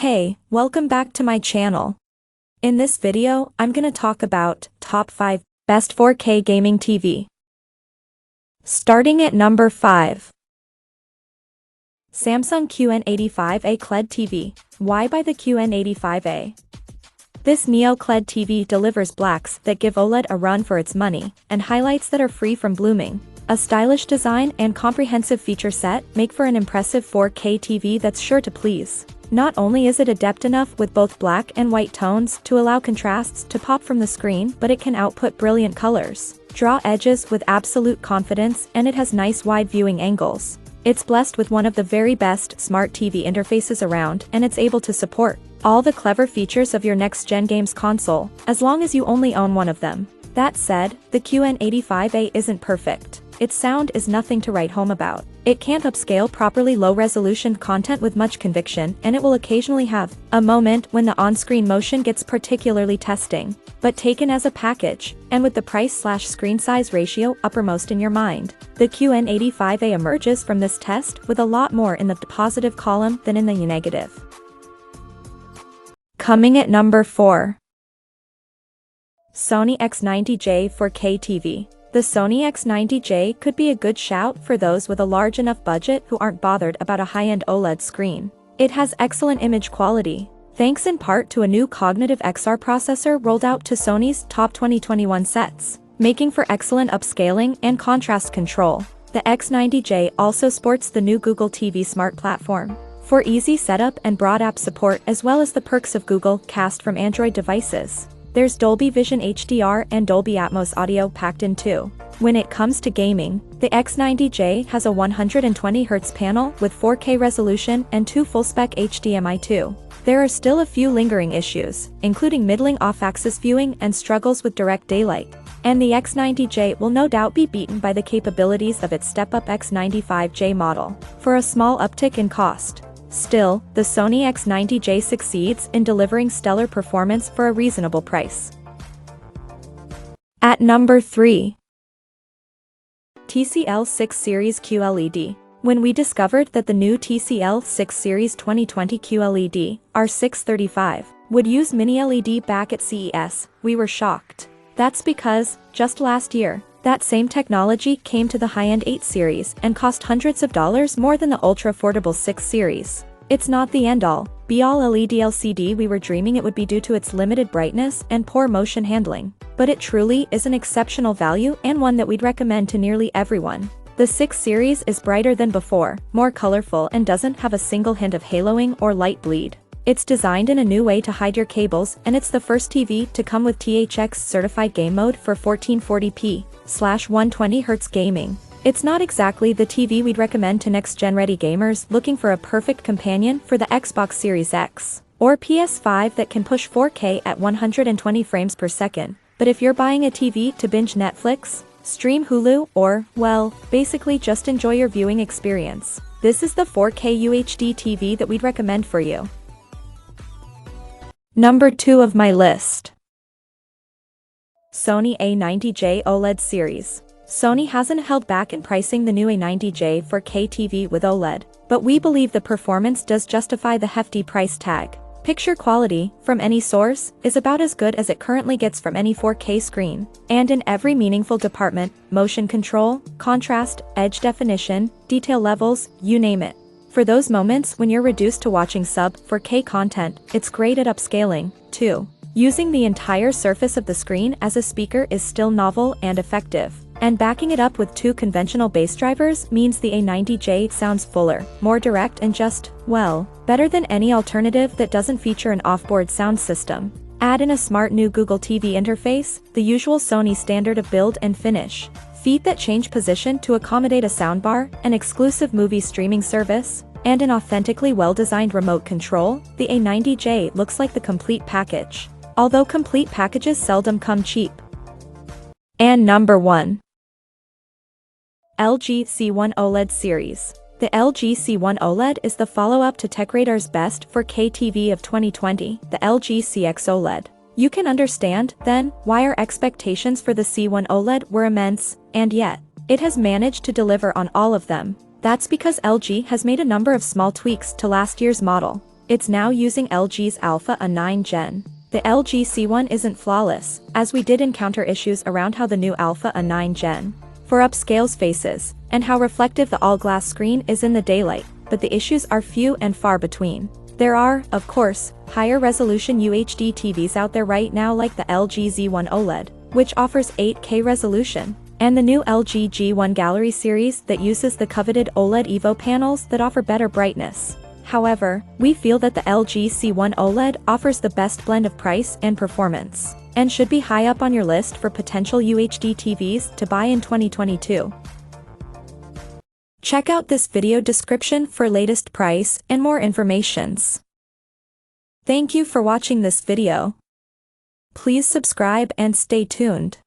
Hey, welcome back to my channel. In this video, I'm gonna talk about top 5 best 4K gaming TV. Starting at number 5. Samsung QN85A QLED TV. Why buy the QN85A? This Neo QLED TV delivers blacks that give OLED a run for its money, and highlights that are free from blooming. A stylish design and comprehensive feature set make for an impressive 4K TV that's sure to please. Not only is it adept enough with both black and white tones to allow contrasts to pop from the screen, but it can output brilliant colors, draw edges with absolute confidence, and it has nice wide viewing angles. It's blessed with one of the very best smart TV interfaces around, and it's able to support all the clever features of your next-gen games console, as long as you only own one of them. That said, the QN85A isn't perfect. Its sound is nothing to write home about. It can't upscale properly low-resolution content with much conviction, and it will occasionally have a moment when the on-screen motion gets particularly testing. But taken as a package, and with the price/screen size ratio uppermost in your mind, the QN85A emerges from this test with a lot more in the positive column than in the negative. Coming at number 4. Sony X90J 4K TV. The Sony X90J could be a good shout for those with a large enough budget who aren't bothered about a high-end OLED screen. It has excellent image quality, thanks in part to a new cognitive XR processor rolled out to Sony's top 2021 sets, making for excellent upscaling and contrast control. The X90J also sports the new Google TV Smart platform for easy setup and broad app support, as well as the perks of Google Cast from Android devices. There's Dolby Vision HDR and Dolby Atmos audio packed in too. When it comes to gaming, the X90J has a 120Hz panel with 4K resolution and 2 full-spec HDMI 2. There are still a few lingering issues, including middling off-axis viewing and struggles with direct daylight. And the X90J will no doubt be beaten by the capabilities of its step-up X95J model, for a small uptick in cost. Still, the Sony X90J succeeds in delivering stellar performance for a reasonable price. At number 3. TCL 6 Series QLED. When we discovered that the new TCL 6 Series 2020 QLED, R635, would use mini LED back at CES, we were shocked. That's because, just last year, that same technology came to the high-end 8 series and cost hundreds of dollars more than the ultra-affordable 6 series. It's not the end-all, be-all LED LCD we were dreaming it would be due to its limited brightness and poor motion handling, but it truly is an exceptional value and one that we'd recommend to nearly everyone. The 6 series is brighter than before, more colorful, and doesn't have a single hint of haloing or light bleed. It's designed in a new way to hide your cables, and it's the first TV to come with THX certified game mode for 1440p/120Hz gaming. It's not exactly the TV we'd recommend to next-gen ready gamers looking for a perfect companion for the Xbox Series X or PS5 that can push 4K at 120 frames per second. But if you're buying a TV to binge Netflix, stream Hulu, or, well, basically just enjoy your viewing experience, this is the 4K UHD TV that we'd recommend for you. Number 2 of my list. Sony A90J OLED series. Sony hasn't held back in pricing the new A90J 4K TV with OLED, but we believe the performance does justify the hefty price tag. Picture quality, from any source, is about as good as it currently gets from any 4K screen, and in every meaningful department, motion control, contrast, edge definition, detail levels, you name it. For those moments when you're reduced to watching sub-4K content, it's great at upscaling, too. Using the entire surface of the screen as a speaker is still novel and effective, and backing it up with 2 conventional bass drivers means the A90J sounds fuller, more direct, and just, well, better than any alternative that doesn't feature an off-board sound system. Add in a smart new Google TV interface, the usual Sony standard of build and finish, feet that change position to accommodate a soundbar, an exclusive movie streaming service, and an authentically well-designed remote control, the A90J looks like the complete package. Although complete packages seldom come cheap. And number 1. LG C1 OLED series. The LG C1 OLED is the follow-up to TechRadar's best 4K TV of 2020, the LG CX OLED. You can understand, then, why our expectations for the C1 OLED were immense, and yet, it has managed to deliver on all of them. That's because LG has made a number of small tweaks to last year's model. it's now using LG's Alpha A9 Gen. The LG C1 isn't flawless, as we did encounter issues around how the new Alpha A9 Gen 4 upscales faces, and how reflective the all-glass screen is in the daylight, but the issues are few and far between. There are, of course, higher resolution UHD TVs out there right now like the LG Z1 OLED, which offers 8K resolution, and the new LG G1 Gallery series that uses the coveted OLED Evo panels that offer better brightness. However, we feel that the LG C1 OLED offers the best blend of price and performance, and should be high up on your list for potential UHD TVs to buy in 2022. Check out this video description for latest price and more informations. Thank you for watching this video. Please subscribe and stay tuned.